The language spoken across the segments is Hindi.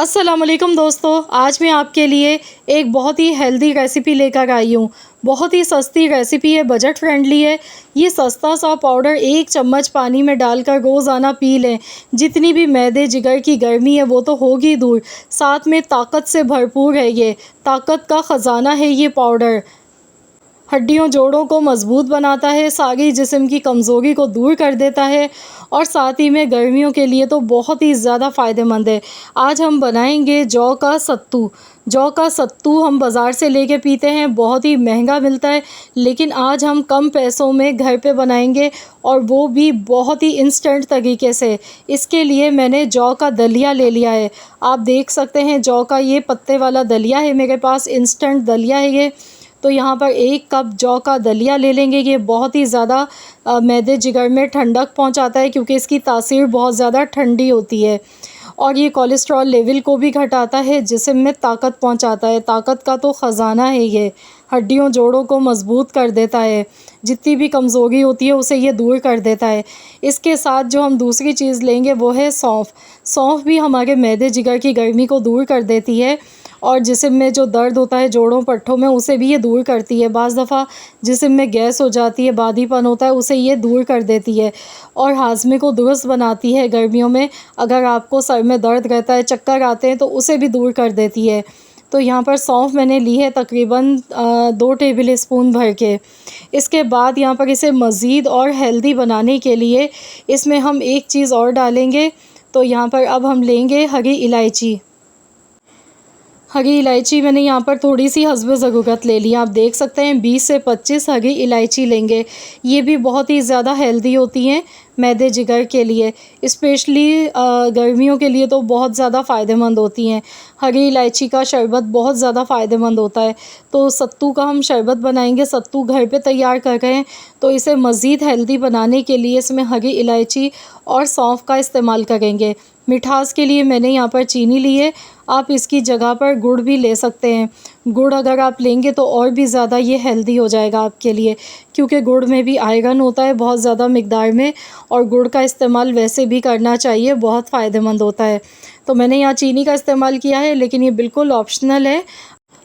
अस्सलाम वालेकुम दोस्तों, आज मैं आपके लिए एक बहुत ही हेल्दी रेसिपी लेकर आई हूँ। बहुत ही सस्ती रेसिपी है, बजट फ्रेंडली है। ये सस्ता सा पाउडर 1 चम्मच पानी में डालकर रोज़ाना पी लें। जितनी भी मैदे जिगर की गर्मी है वो तो होगी दूर, साथ में ताकत से भरपूर है ये। ताकत का ख़जाना है ये पाउडर। हड्डियों जोड़ों को मजबूत बनाता है, सारी जिस्म की कमज़ोरी को दूर कर देता है और साथ ही में गर्मियों के लिए तो बहुत ही ज़्यादा फ़ायदेमंद है। आज हम बनाएंगे जौ का सत्तू। जौ का सत्तू हम बाज़ार से लेके पीते हैं, बहुत ही महंगा मिलता है, लेकिन आज हम कम पैसों में घर पे बनाएंगे और वो भी बहुत ही इंस्टेंट तरीके से। इसके लिए मैंने जौ का दलिया ले लिया है। आप देख सकते हैं जौ का ये पत्ते वाला दलिया है मेरे पास, इंस्टेंट दलिया है ये। तो यहाँ पर 1 कप जौ का दलिया ले लेंगे। ये बहुत ही ज़्यादा मैदे जिगर में ठंडक पहुँचाता है क्योंकि इसकी तासीर बहुत ज़्यादा ठंडी होती है और ये कोलेस्ट्रॉल लेवल को भी घटाता है, जिस्म में ताकत पहुँचाता है। ताकत का तो ख़जाना है ये। हड्डियों जोड़ों को मजबूत कर देता है, जितनी भी कमज़ोरी होती है उसे ये दूर कर देता है। इसके साथ जो हम दूसरी चीज़ लेंगे वो है सौंफ। सौंफ भी हमारे मैदे जिगर की गर्मी को दूर कर देती है और जिस्म में जो दर्द होता है जोड़ों पट्ठों में उसे भी ये दूर करती है। बाज़ दफ़ा जिस्म में गैस हो जाती है, बादीपन होता है, उसे ये दूर कर देती है और हाज़मे को दुरुस्त बनाती है। गर्मियों में अगर आपको सर में दर्द रहता है, चक्कर आते हैं, तो उसे भी दूर कर देती है। तो यहाँ पर सौंफ मैंने ली है तकरीबन 2 टेबल स्पून भर के। इसके बाद यहाँ पर इसे मज़ीद और हेल्दी बनाने के लिए इसमें हम एक चीज़ और डालेंगे। तो यहाँ पर अब हम लेंगे हरी इलायची। हरी इलायची मैंने यहाँ पर थोड़ी सी हस्ब ज़रूरत ले ली। आप देख सकते हैं 20 से 25 हरी इलायची लेंगे। ये भी बहुत ही ज़्यादा हेल्दी होती हैं मैदे जिगर के लिए, स्पेशली गर्मियों के लिए तो बहुत ज़्यादा फ़ायदेमंद होती हैं। हरी इलायची का शरबत बहुत ज़्यादा फ़ायदेमंद होता है। तो सत्तू का हम शरबत बनाएंगे, सत्तू घर पे तैयार कर रहे हैं, तो इसे मज़ीद हेल्दी बनाने के लिए इसमें हरी इलायची और सौंफ का इस्तेमाल करेंगे। मिठास के लिए मैंने यहाँ पर चीनी ली है, आप इसकी जगह पर गुड़ भी ले सकते हैं। गुड़ अगर आप लेंगे तो और भी ज़्यादा ये हेल्दी हो जाएगा आपके लिए, क्योंकि गुड़ में भी आयरन होता है बहुत ज़्यादा मिक़दार में और गुड़ का इस्तेमाल वैसे भी करना चाहिए, बहुत फ़ायदेमंद होता है। तो मैंने यहाँ चीनी का इस्तेमाल किया है, लेकिन ये बिल्कुल ऑप्शनल है।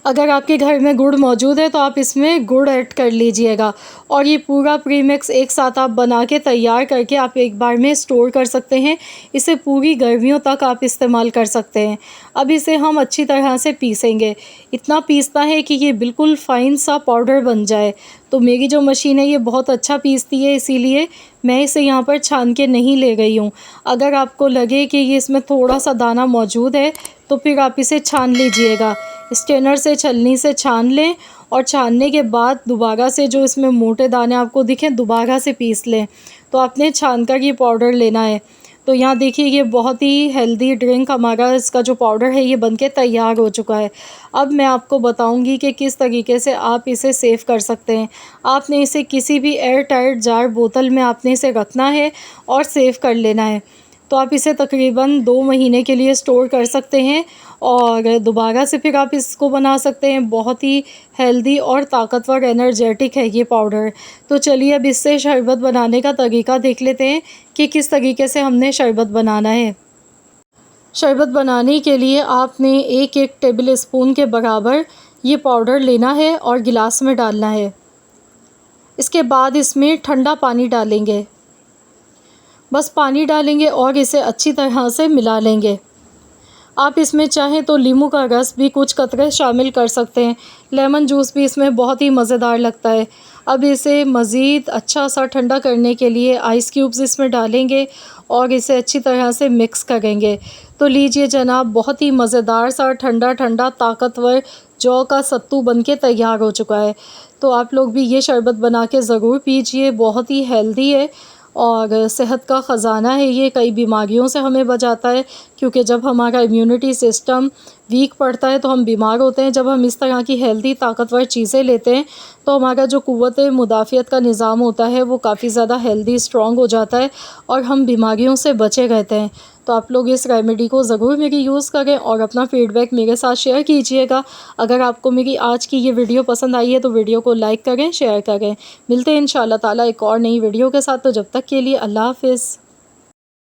अगर आपके घर में गुड़ मौजूद है तो आप इसमें गुड़ ऐड कर लीजिएगा और ये पूरा प्रीमिक्स एक साथ आप बना के तैयार करके आप एक बार में स्टोर कर सकते हैं। इसे पूरी गर्मियों तक आप इस्तेमाल कर सकते हैं। अब इसे हम अच्छी तरह से पीसेंगे। इतना पीसना है कि ये बिल्कुल फ़ाइन सा पाउडर बन जाए। तो मेरी जो मशीन है ये बहुत अच्छा पीसती है, इसीलिए मैं इसे यहाँ पर छान के नहीं ले गई हूँ। अगर आपको लगे कि ये इसमें थोड़ा सा दाना मौजूद है तो फिर आप इसे छान लीजिएगा। स्ट्रेनर से छलनी से छान लें और छानने के बाद दोबारा से जो इसमें मोटे दाने आपको दिखें दोबारा से पीस लें। तो आपने छान कर ये पाउडर लेना है। तो यहाँ देखिए ये बहुत ही हेल्दी ड्रिंक हमारा इसका जो पाउडर है ये बनके तैयार हो चुका है। अब मैं आपको बताऊंगी कि किस तरीके से आप इसे सेव कर सकते हैं। आपने इसे किसी भी एयर टाइट जार बोतल में आपने इसे रखना है और सेव कर लेना है। तो आप इसे तकरीबन 2 महीने के लिए स्टोर कर सकते हैं और दोबारा से फिर आप इसको बना सकते हैं। बहुत ही हेल्दी और ताकतवर एनर्जेटिक है ये पाउडर। तो चलिए अब इससे शरबत बनाने का तरीका देख लेते हैं कि किस तरीके से हमने शरबत बनाना है। शरबत बनाने के लिए आपने 1-1 टेबल स्पून के बराबर ये पाउडर लेना है और गिलास में डालना है। इसके बाद इसमें ठंडा पानी डालेंगे, बस पानी डालेंगे और इसे अच्छी तरह से मिला लेंगे। आप इसमें चाहें तो नींबू का रस भी कुछ कतरे शामिल कर सकते हैं। लेमन जूस भी इसमें बहुत ही मज़ेदार लगता है। अब इसे मज़ीद अच्छा सा ठंडा करने के लिए आइस क्यूब्स इसमें डालेंगे और इसे अच्छी तरह से मिक्स करेंगे। तो लीजिए जनाब, बहुत ही मज़ेदार सा ठंडा ठंडा ताकतवर जौ का सत्तू बनके तैयार हो चुका है। तो आप लोग भी ये शरबत बना के ज़रूर पीजिए, बहुत ही हेल्दी है और सेहत का ख़जाना है ये। कई बीमारियों से हमें बचाता है, क्योंकि जब हमारा इम्यूनिटी सिस्टम वीक पड़ता है तो हम बीमार होते हैं। जब हम इस तरह की हेल्दी ताकतवर चीज़ें लेते हैं तो हमारा जो क़ुव्वत मुदाफ़ियत का निज़ाम होता है वो काफ़ी ज़्यादा हेल्दी स्ट्रॉन्ग हो जाता है और हम बीमारियों से बचे रहते हैं। तो आप लोग इस रेमेडी को ज़रूर मेरी यूज़ करें और अपना फ़ीडबैक मेरे साथ शेयर कीजिएगा। अगर आपको मेरी आज की ये वीडियो पसंद आई है तो वीडियो को लाइक करें, शेयर करें। मिलते हैं इंशाअल्लाह ताला एक और नई वीडियो के साथ। तो जब तक के लिए अल्लाह हाफ़िज़।